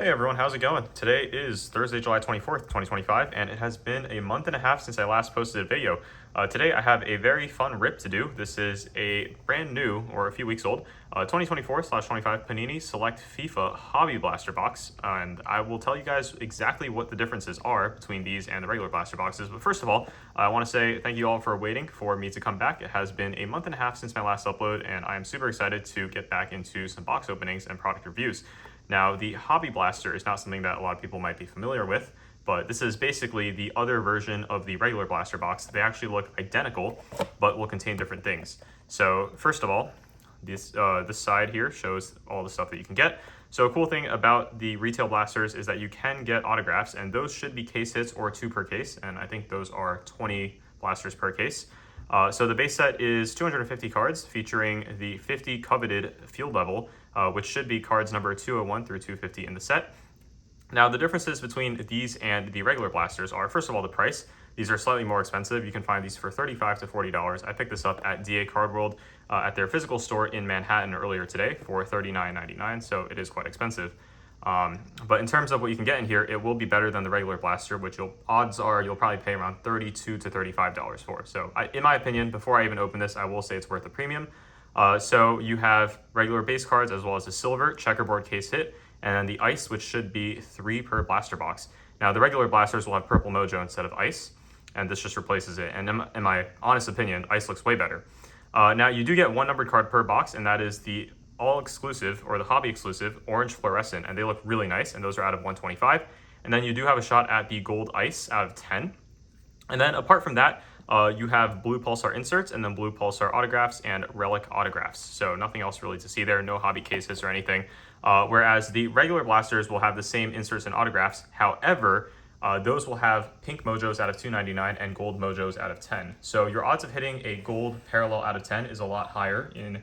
Hey everyone, how's it going? Today is Thursday, July 24th, 2025, and it has been a month and a half since I last posted a video. Today I have a very fun rip to do. This is a brand new, or a few weeks old, 2024/25 Panini Select FIFA Hobby Blaster box, and I will tell you guys exactly what the differences are between these and the regular blaster boxes. But first of all, I want to say thank you all for waiting for me to come back. It has been a month and a half since my last upload, and I am super excited to get back into some box openings and product reviews. Now, the Hobby Blaster is not something that a lot of people might be familiar with, but this is basically the other version of the regular blaster box. They actually look identical, but will contain different things. So first of all, this side here shows all the stuff that you can get. So a cool thing about the retail blasters is that you can get autographs, and those should be case hits or 2 per case, and I think those are 20 blasters per case. So the base set is 250 cards featuring the 50 coveted field level, which should be cards number 201 through 250 in the set. Now, the differences between these and the regular blasters are, first of all, the price. These are slightly more expensive. You can find these for $35 to $40. I picked this up at DA Card World at their physical store in Manhattan earlier today for $39.99, so it is quite expensive. But in terms of what you can get in here, it will be better than the regular blaster, which odds are you'll probably pay around $32 to $35 for. So in my opinion, before I even open this, I will say it's worth a premium. So you have regular base cards as well as a silver checkerboard case hit, and then the ice, which should be 3 per blaster box. Now, the regular blasters will have purple mojo instead of ice, and this just replaces it. And in my honest opinion, ice looks way better. Now, you do get 1 numbered card per box, and that is the all-exclusive, or the hobby-exclusive, orange fluorescent, and they look really nice, and those are out of 125. And then you do have a shot at the gold ice out of 10. And then apart from that, you have blue pulsar inserts, and then blue pulsar autographs and relic autographs. So nothing else really to see there, no hobby cases or anything. Whereas the regular blasters will have the same inserts and autographs. However, those will have pink mojos out of 299 and gold mojos out of 10. So your odds of hitting a gold parallel out of 10 is a lot higher in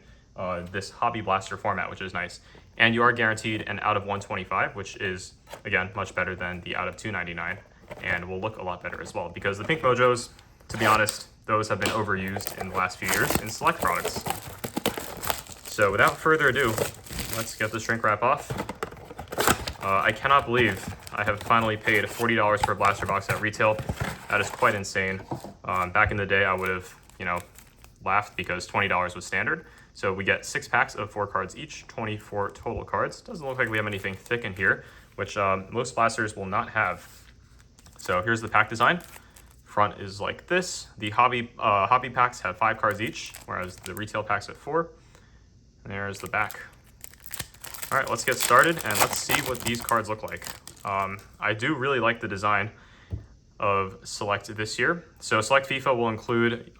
this hobby blaster format, which is nice. And you are guaranteed an out of 125, which is, again, much better than the out of 299, and will look a lot better as well, because the pink mojos, to be honest, those have been overused in the last few years in select products. So without further ado, let's get the shrink wrap off. I cannot believe I have finally paid $40 for a blaster box at retail. That is quite insane. Back in the day, I would have, laughed because $20 was standard. So we get 6 packs of 4 cards each, 24 total cards. Doesn't look like we have anything thick in here, which most blasters will not have. So here's the pack design. Front is like this. The hobby packs have 5 cards each, whereas the retail packs have 4. And there's the back. All right, let's get started and let's see what these cards look like. I do really like the design of Select this year. So Select FIFA will include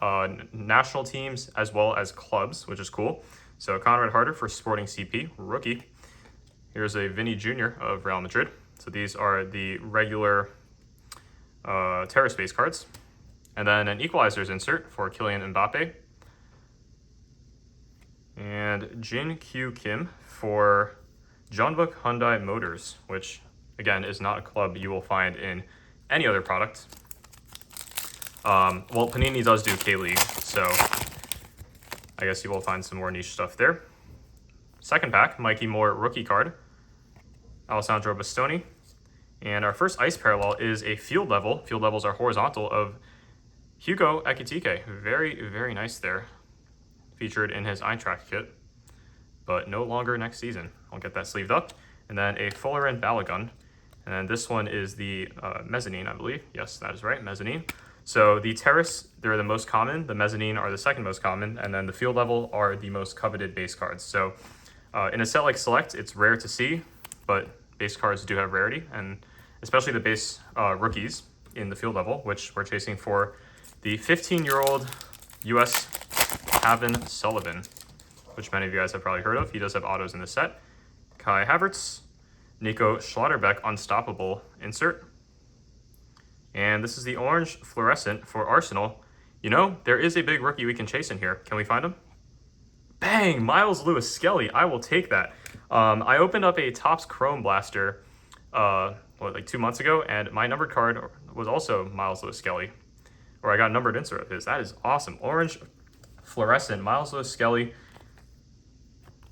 national teams as well as clubs, which is cool. So Conrad Harder for Sporting CP, rookie. Here's a Vinny Jr. of Real Madrid. So these are the regular Terra Space cards. And then an Equalizers insert for Kylian Mbappe. And Jin Kyu Kim for Jeonbuk Hyundai Motors, which again is not a club you will find in any other product. Well, Panini does do K-League, so I guess you will find some more niche stuff there. Second pack, Mikey Moore rookie card, Alessandro Bastoni. And our first ice parallel is a field level. Field levels are horizontal of Hugo Ekitike. Very, very nice there. Featured in his Eintracht kit, but no longer next season. I'll get that sleeved up. And then a Fullerent Balogun. And then this one is the mezzanine, I believe. Yes, that is right, mezzanine. So the terrace, they're the most common. The mezzanine are the second most common. And then the field level are the most coveted base cards. So in a set like Select, it's rare to see, but base cards do have rarity. And especially the base rookies in the field level, which we're chasing for the 15-year-old US Haven Sullivan, which many of you guys have probably heard of. He does have autos in the set. Kai Havertz, Nico Schlotterbeck Unstoppable insert. And this is the orange fluorescent for Arsenal. There is a big rookie we can chase in here. Can we find him? Bang! Miles Lewis Skelly. I will take that. I opened up a Topps Chrome Blaster like 2 months ago, and my numbered card was also Miles Lewis Skelly. Or I got a numbered insert of his. That is awesome. Orange fluorescent, Miles Lewis Skelly,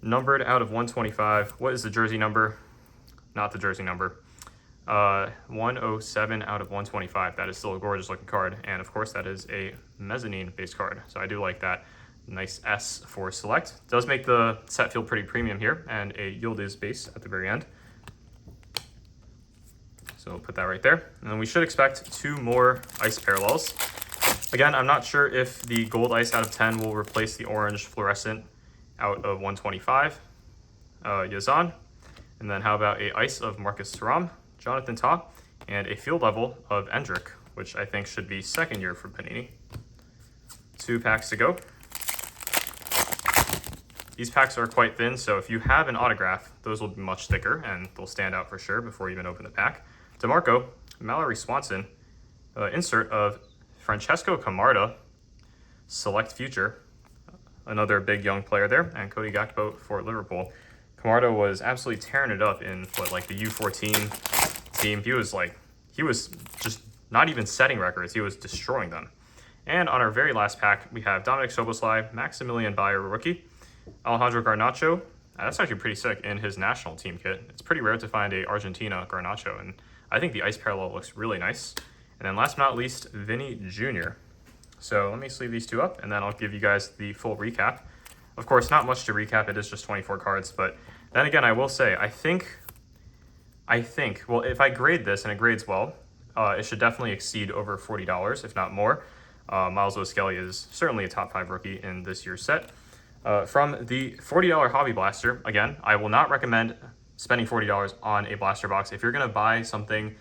numbered out of 125. What is the jersey number? not the jersey number. 107 out of 125. That is still a gorgeous looking card. And of course, that is a mezzanine base card. So I do like that. Nice S for select. Does make the set feel pretty premium here, and a Yildiz base at the very end. So we'll put that right there. And then we should expect 2 more ice parallels. Again, I'm not sure if the gold ice out of 10 will replace the orange fluorescent out of 125. Yazan. And then how about a ice of Marcus Thuram, Jonathan Tah, and a field level of Endrick, which I think should be second year for Panini. 2 packs to go. These packs are quite thin, so if you have an autograph, those will be much thicker and they'll stand out for sure before you even open the pack. DeMarco, Mallory Swanson, insert of Francesco Camarda, select future, another big young player there, and Cody Gakpo for Liverpool. Camarda was absolutely tearing it up in like the U14 team. He was just not even setting records, he was destroying them. And on our very last pack, we have Dominic Szoboszlai, Maximilian Bayer rookie, Alejandro Garnacho. That's actually pretty sick in his national team kit. It's pretty rare to find a Argentina Garnacho, and I think the ice parallel looks really nice. And then last but not least, Vinny Jr. So let me sleeve these 2 up, and then I'll give you guys the full recap. Of course, not much to recap. It is just 24 cards, but then again, I will say, I think, well, if I grade this and it grades well, it should definitely exceed over $40, if not more. Miles O'Skelly is certainly a top 5 rookie in this year's set. From the $40 Hobby Blaster, again, I will not recommend spending $40 on a blaster box. If you're going to buy something,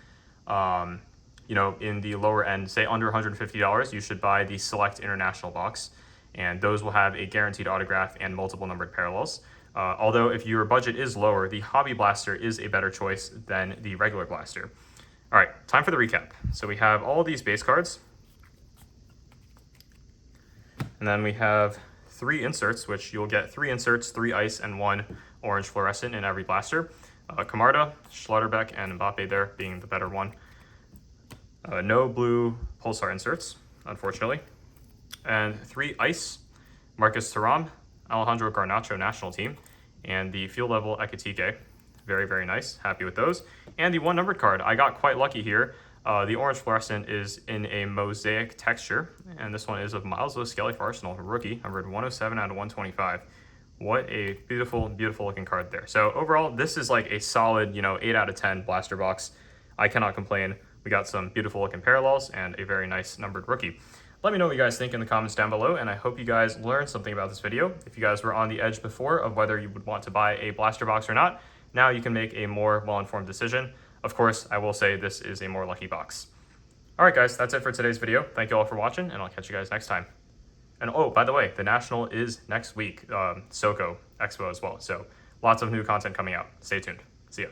you know, in the lower end, say under $150, you should buy the Select International box, and those will have a guaranteed autograph and multiple numbered parallels. Although if your budget is lower, the Hobby Blaster is a better choice than the regular blaster. All right, time for the recap. So we have all these base cards, and then we have 3 inserts, which you'll get 3 inserts, 3 ice, and 1 orange fluorescent in every blaster. Camarda, Schlotterbeck, and Mbappe there being the better one. No blue Pulsar inserts, unfortunately. And 3 ice, Marcus Thuram, Alejandro Garnacho national team, and the field level Ekitike. Very, very nice. Happy with those. And the 1 numbered card. I got quite lucky here. The orange fluorescent is in a mosaic texture, and this one is of Miles O'Skelly for Arsenal, rookie, numbered 107 out of 125. What a beautiful, beautiful looking card there. So overall, this is like a solid, you know, 8 out of 10 blaster box. I cannot complain. We got some beautiful looking parallels and a very nice numbered rookie. Let me know what you guys think in the comments down below, and I hope you guys learned something about this video. If you guys were on the edge before of whether you would want to buy a blaster box or not, now you can make a more well-informed decision. Of course, I will say this is a more lucky box. All right, guys, that's it for today's video. Thank you all for watching, and I'll catch you guys next time. And oh, by the way, the National is next week, SoCo Expo as well. So lots of new content coming out. Stay tuned. See ya.